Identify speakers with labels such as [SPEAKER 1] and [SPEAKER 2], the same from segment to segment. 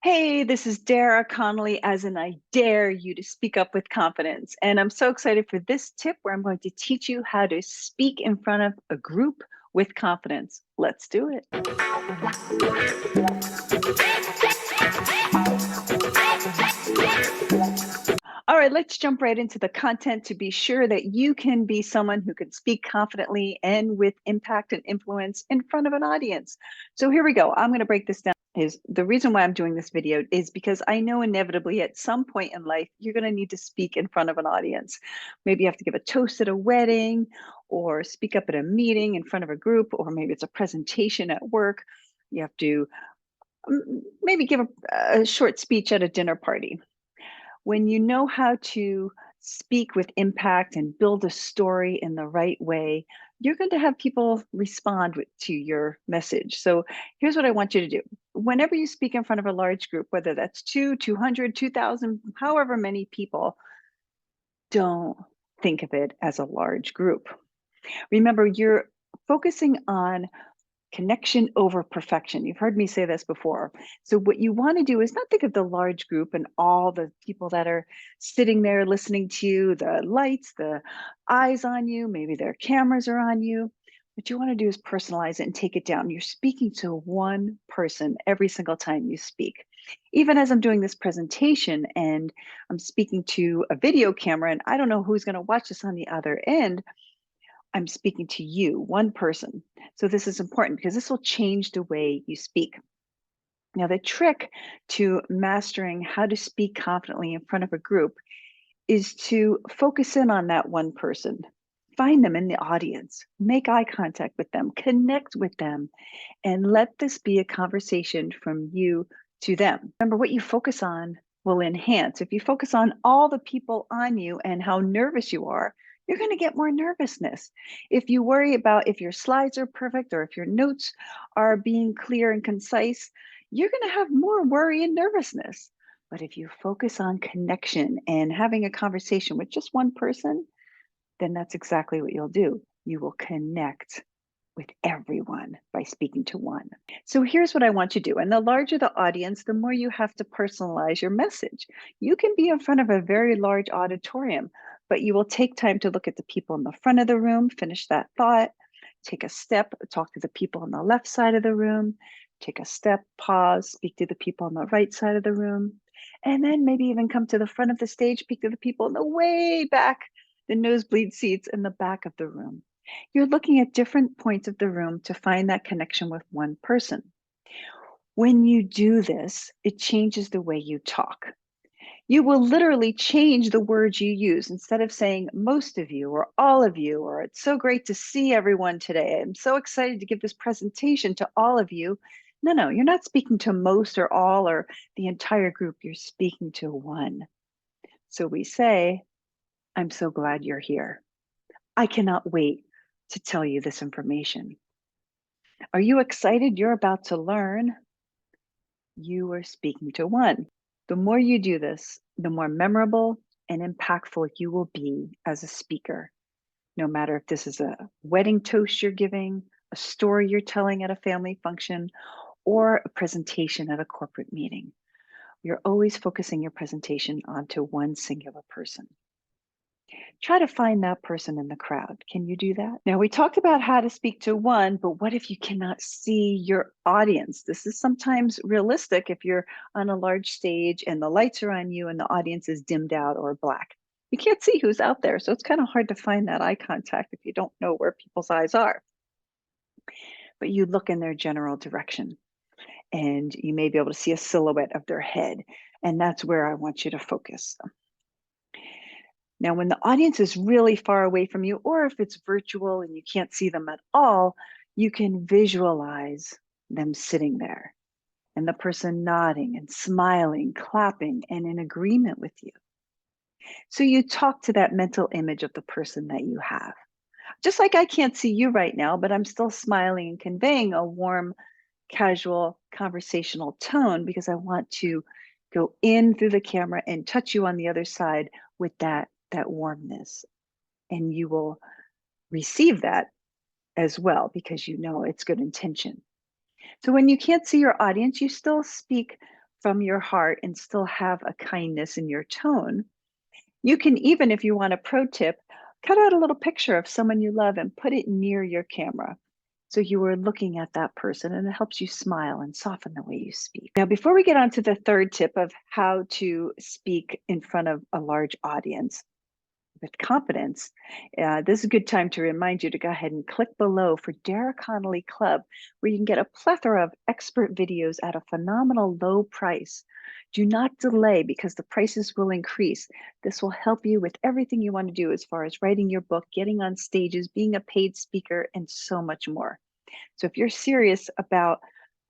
[SPEAKER 1] Hey, this is Dara Connolly, as in I dare you to speak up with confidence. And I'm so excited for this tip where I'm going to teach you how to speak in front of a group with confidence. Let's do it. All right, let's jump right into the content to be sure that you can be someone who can speak confidently and with impact and influence in front of an audience. So here we go. I'm going to break this down. Is the reason why I'm doing this video is because I know inevitably at some point in life, you're going to need to speak in front of an audience. Maybe you have to give a toast at a wedding or speak up at a meeting in front of a group, or maybe it's a presentation at work. You have to maybe give a short speech at a dinner party. When you know how to speak with impact and build a story in the right way, you're going to have people respond to your message. So here's what I want you to do. Whenever you speak in front of a large group, whether that's 200, 2,000, however many people, don't think of it as a large group. Remember, you're focusing on connection over perfection. You've heard me say this before. So what you want to do is not think of the large group and all the people that are sitting there listening to you, the lights, the eyes on you, maybe their cameras are on you. What you want to do is personalize it and take it down. You're speaking to one person every single time you speak. Even as I'm doing this presentation and I'm speaking to a video camera and I don't know who's going to watch this on the other end, I'm speaking to you, one person. So this is important because this will change the way you speak. Now, the trick to mastering how to speak confidently in front of a group is to focus in on that one person. Find them in the audience, make eye contact with them, connect with them, and let this be a conversation from you to them. Remember, what you focus on will enhance. If you focus on all the people on you and how nervous you are, you're going to get more nervousness. If you worry about if your slides are perfect or if your notes are being clear and concise, you're going to have more worry and nervousness. But if you focus on connection and having a conversation with just one person, then that's exactly what you'll do. You will connect with everyone by speaking to one. So here's what I want you to do. And the larger the audience, the more you have to personalize your message. You can be in front of a very large auditorium, but you will take time to look at the people in the front of the room, finish that thought, take a step, talk to the people on the left side of the room, take a step, pause, speak to the people on the right side of the room, and then maybe even come to the front of the stage, speak to the people in the way back, the nosebleed seats in the back of the room. You're looking at different points of the room to find that connection with one person. When you do this, it changes the way you talk. You will literally change the words you use. Instead of saying most of you or all of you, or it's so great to see everyone today, I'm so excited to give this presentation to all of you. No, you're not speaking to most or all or the entire group. You're speaking to one. So we say, I'm so glad you're here. I cannot wait to tell you this information. Are you excited? You're about to learn. You are speaking to one. The more you do this, the more memorable and impactful you will be as a speaker. No matter if this is a wedding toast you're giving, a story you're telling at a family function, or a presentation at a corporate meeting. You're always focusing your presentation onto one singular person. Try to find that person in the crowd. Can you do that? Now, we talked about how to speak to one, but what if you cannot see your audience? This is sometimes realistic if you're on a large stage and the lights are on you and the audience is dimmed out or black. You can't see who's out there, so it's kind of hard to find that eye contact if you don't know where people's eyes are. But you look in their general direction and you may be able to see a silhouette of their head, and that's where I want you to focus. Now, when the audience is really far away from you, or if it's virtual and you can't see them at all, you can visualize them sitting there and the person nodding and smiling, clapping, and in agreement with you. So you talk to that mental image of the person that you have. Just like I can't see you right now, but I'm still smiling and conveying a warm, casual, conversational tone because I want to go in through the camera and touch you on the other side with that warmness. And you will receive that as well because you know it's good intention. So when you can't see your audience, you still speak from your heart and still have a kindness in your tone. You can even, if you want a pro tip, cut out a little picture of someone you love and put it near your camera. So you are looking at that person and it helps you smile and soften the way you speak. Now, before we get on to the third tip of how to speak in front of a large audience with confidence, this is a good time to remind you to go ahead and click below for Dara Connolly Club, where you can get a plethora of expert videos at a phenomenal low price. Do not delay because the prices will increase. This will help you with everything you want to do as far as writing your book, getting on stages, being a paid speaker, and so much more. So if you're serious about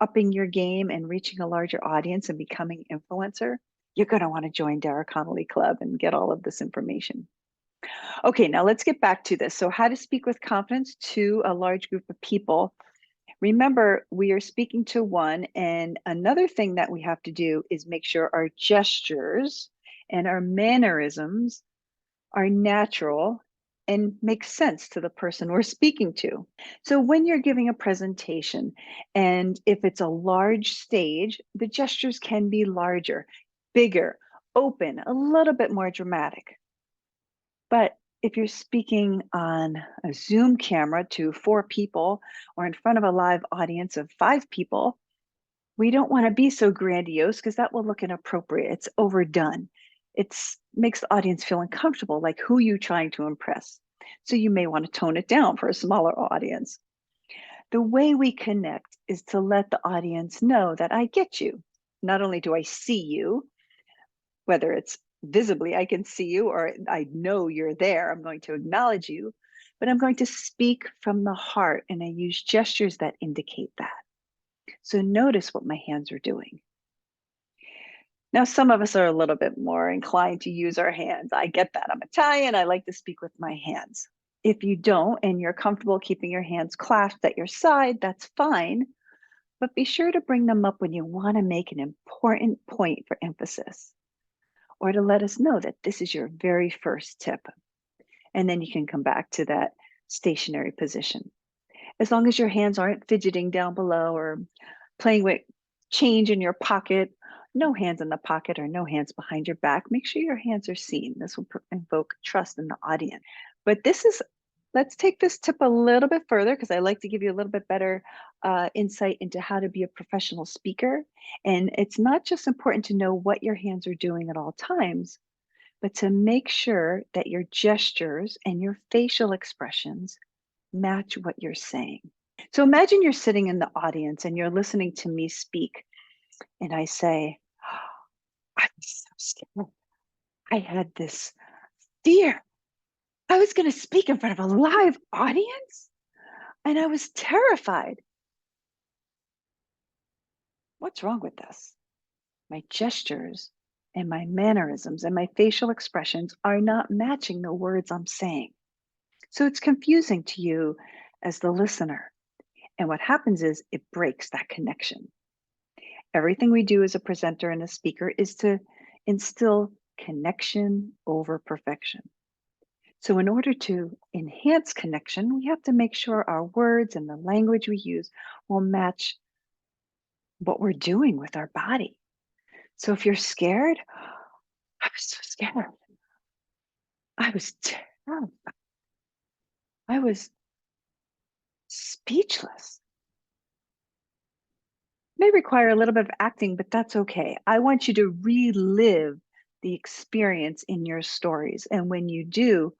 [SPEAKER 1] upping your game and reaching a larger audience and becoming an influencer, you're going to want to join Dara Connolly Club and get all of this information. Okay, now let's get back to this. So how to speak with confidence to a large group of people. Remember, we are speaking to one, and another thing that we have to do is make sure our gestures and our mannerisms are natural and make sense to the person we're speaking to. So when you're giving a presentation, and if it's a large stage, the gestures can be larger, bigger, open, a little bit more dramatic. But if you're speaking on a Zoom camera to 4 people or in front of a live audience of 5 people, we don't want to be so grandiose because that will look inappropriate. It's overdone. It makes the audience feel uncomfortable, like who you trying to impress. So you may want to tone it down for a smaller audience. The way we connect is to let the audience know that I get you. Not only do I see you, whether it's visibly, I can see you, or I know you're there, I'm going to acknowledge you, but I'm going to speak from the heart, and I use gestures that indicate that. So notice what my hands are doing. Now, some of us are a little bit more inclined to use our hands. I get that. I'm Italian. I like to speak with my hands. If you don't, and you're comfortable keeping your hands clasped at your side, that's fine. But be sure to bring them up when you want to make an important point for emphasis, or to let us know that this is your very first tip. And then you can come back to that stationary position. As long as your hands aren't fidgeting down below or playing with change in your pocket, no hands in the pocket or no hands behind your back. Make sure your hands are seen. This will invoke trust in the audience. But let's take this tip a little bit further because I like to give you a little bit better insight into how to be a professional speaker. And it's not just important to know what your hands are doing at all times, but to make sure that your gestures and your facial expressions match what you're saying. So imagine you're sitting in the audience and you're listening to me speak, and I say, I was so scared. I had this fear. I was going to speak in front of a live audience, and I was terrified. What's wrong with this? My gestures and my mannerisms and my facial expressions are not matching the words I'm saying. So it's confusing to you as the listener. And what happens is it breaks that connection. Everything we do as a presenter and a speaker is to instill connection over perfection. So in order to enhance connection, we have to make sure our words and the language we use will match what we're doing with our body. So if you're scared, I was so scared. I was terrified. I was speechless. May require a little bit of acting, but that's okay. I want you to relive the experience in your stories. And when you do,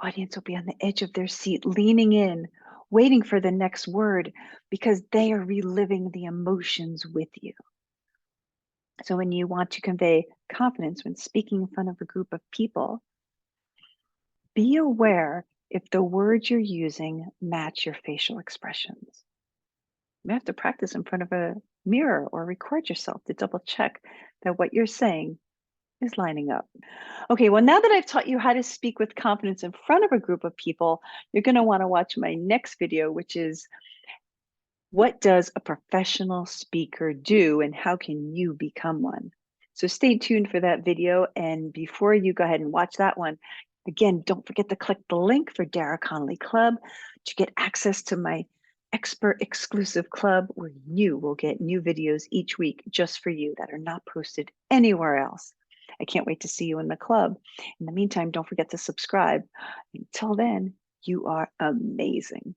[SPEAKER 1] audience will be on the edge of their seat, leaning in, waiting for the next word, because they are reliving the emotions with you. So when you want to convey confidence when speaking in front of a group of people, be aware if the words you're using match your facial expressions. You have to practice in front of a mirror or record yourself to double check that what you're saying is lining up. Okay, well, now that I've taught you how to speak with confidence in front of a group of people, you're going to want to watch my next video, which is what does a professional speaker do and how can you become one? So stay tuned for that video. And before you go ahead and watch that one, again, don't forget to click the link for Dara Connolly Club to get access to my expert exclusive club where you will get new videos each week just for you that are not posted anywhere else. I can't wait to see you in the club. In the meantime, don't forget to subscribe. Until then, you are amazing.